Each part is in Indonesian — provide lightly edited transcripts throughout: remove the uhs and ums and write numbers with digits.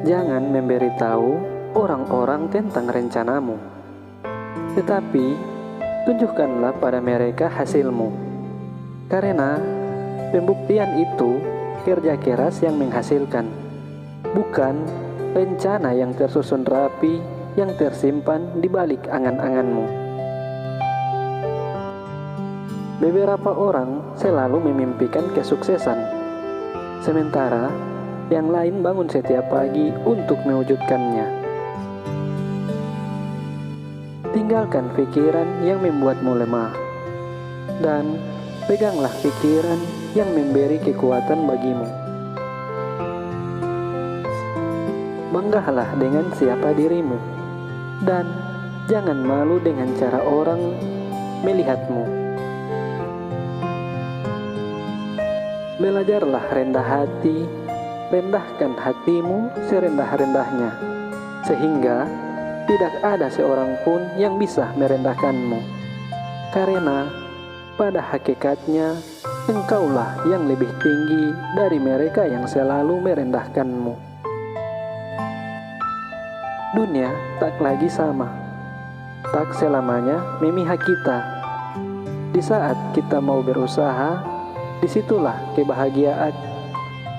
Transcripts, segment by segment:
Jangan memberitahu orang-orang tentang rencanamu, tetapi tunjukkanlah pada mereka hasilmu. Karena pembuktian itu kerja keras yang menghasilkan, bukan rencana yang tersusun rapi yang tersimpan di balik angan-anganmu. Beberapa orang selalu memimpikan kesuksesan, sementara yang lain bangun setiap pagi untuk mewujudkannya. Tinggalkan pikiran yang membuatmu lemah, dan peganglah pikiran yang memberi kekuatan bagimu. Banggalah dengan siapa dirimu, dan jangan malu dengan cara orang melihatmu. Belajarlah rendah hati, rendahkan hatimu serendah-rendahnya, sehingga tidak ada seorang pun yang bisa merendahkanmu. Karena pada hakikatnya engkaulah yang lebih tinggi dari mereka yang selalu merendahkanmu. Dunia tak lagi sama, tak selamanya memihak kita. Di saat kita mau berusaha, disitulah kebahagiaan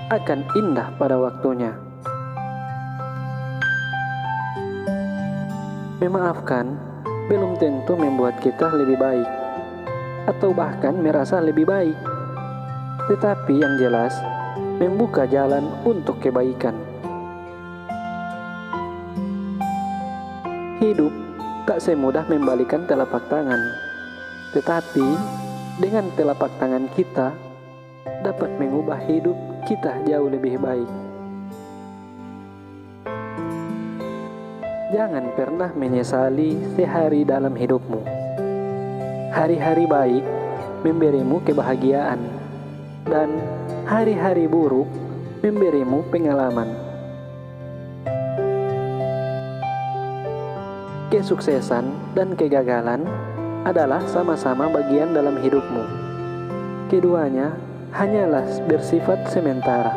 akan indah pada waktunya. Memaafkan belum tentu membuat kita lebih baik, atau bahkan merasa lebih baik, tetapi yang jelas membuka jalan untuk kebaikan. Hidup tak semudah membalikan telapak tangan, tetapi dengan telapak tangan kita dapat mengubah hidup kita jauh lebih baik. Jangan pernah menyesali sehari dalam hidupmu. Hari-hari baik memberimu kebahagiaan, dan hari-hari buruk memberimu pengalaman. Kesuksesan dan kegagalan adalah sama-sama bagian dalam hidupmu. Keduanya hanyalah bersifat sementara.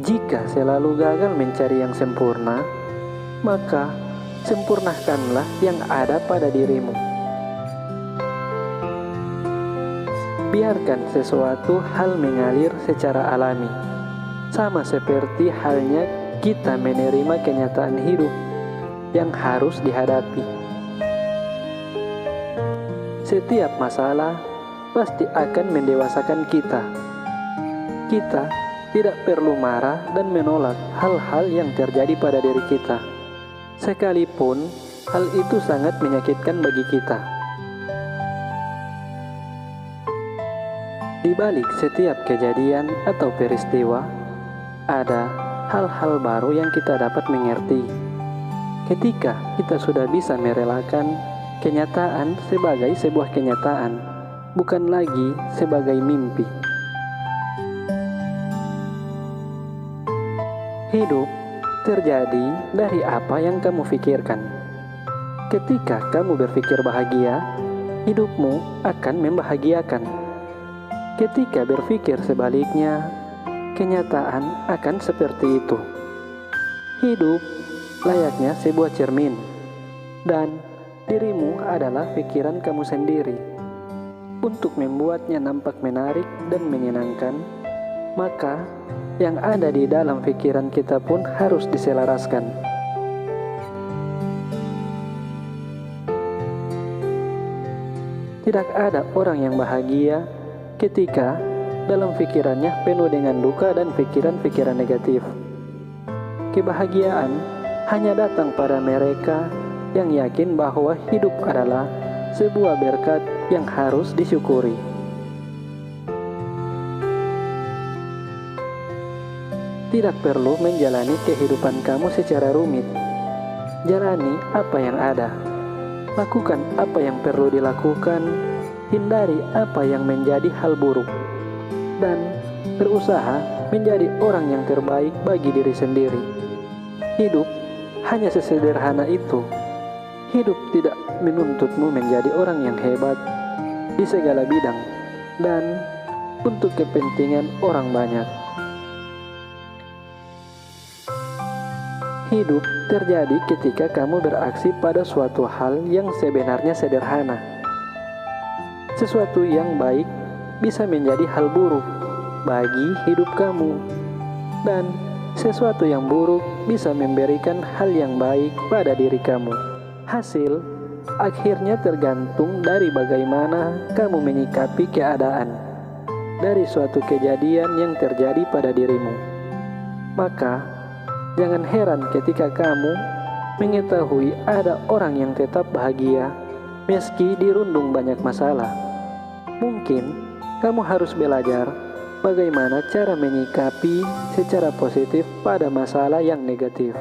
Jika selalu gagal mencari yang sempurna, maka sempurnakanlah yang ada pada dirimu. Biarkan sesuatu hal mengalir secara alami, sama seperti halnya kita menerima kenyataan hidup yang harus dihadapi. Setiap masalah pasti akan mendewasakan kita. Kita tidak perlu marah dan menolak hal-hal yang terjadi pada diri kita, sekalipun hal itu sangat menyakitkan bagi kita. Di balik setiap kejadian atau peristiwa, ada hal-hal baru yang kita dapat mengerti. Ketika kita sudah bisa merelakan kenyataan sebagai sebuah kenyataan, bukan lagi sebagai mimpi. Hidup terjadi dari apa yang kamu pikirkan. Ketika kamu berpikir bahagia, hidupmu akan membahagiakan. Ketika berpikir sebaliknya, kenyataan akan seperti itu. Hidup layaknya sebuah cermin, dan dirimu adalah pikiran kamu sendiri. Untuk membuatnya nampak menarik dan menyenangkan, maka yang ada di dalam pikiran kita pun harus diselaraskan. Tidak ada orang yang bahagia ketika dalam pikirannya penuh dengan duka dan pikiran-pikiran negatif. Kebahagiaan hanya datang pada mereka yang yakin bahwa hidup adalah sebuah berkat yang harus disyukuri. Tidak perlu menjalani kehidupan kamu secara rumit. Jalani apa yang ada. Lakukan apa yang perlu dilakukan. Hindari apa yang menjadi hal buruk. Dan berusaha menjadi orang yang terbaik bagi diri sendiri. Hidup hanya sesederhana itu. Hidup tidak menuntutmu menjadi orang yang hebat di segala bidang dan untuk kepentingan orang banyak. Hidup terjadi ketika kamu beraksi pada suatu hal yang sebenarnya sederhana. Sesuatu yang baik bisa menjadi hal buruk bagi hidup kamu, dan sesuatu yang buruk bisa memberikan hal yang baik pada diri kamu. Hasil akhirnya tergantung dari bagaimana kamu menyikapi keadaan dari suatu kejadian yang terjadi pada dirimu. Maka jangan heran ketika kamu mengetahui ada orang yang tetap bahagia meski dirundung banyak masalah. Mungkin kamu harus belajar bagaimana cara menyikapi secara positif pada masalah yang negatif.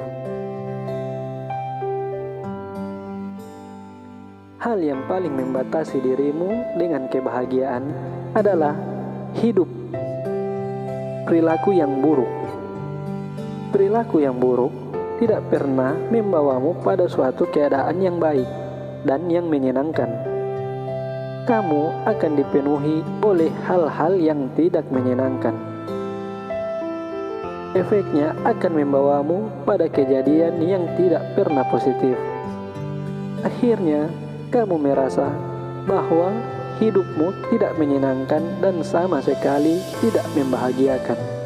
Hal yang paling membatasi dirimu dengan kebahagiaan adalah hidup perilaku yang buruk. Perilaku yang buruk tidak pernah membawamu pada suatu keadaan yang baik dan yang menyenangkan. Kamu akan dipenuhi oleh hal-hal yang tidak menyenangkan. Efeknya akan membawamu pada kejadian yang tidak pernah positif. Akhirnya, kamu merasa bahwa hidupmu tidak menyenangkan dan sama sekali tidak membahagiakan.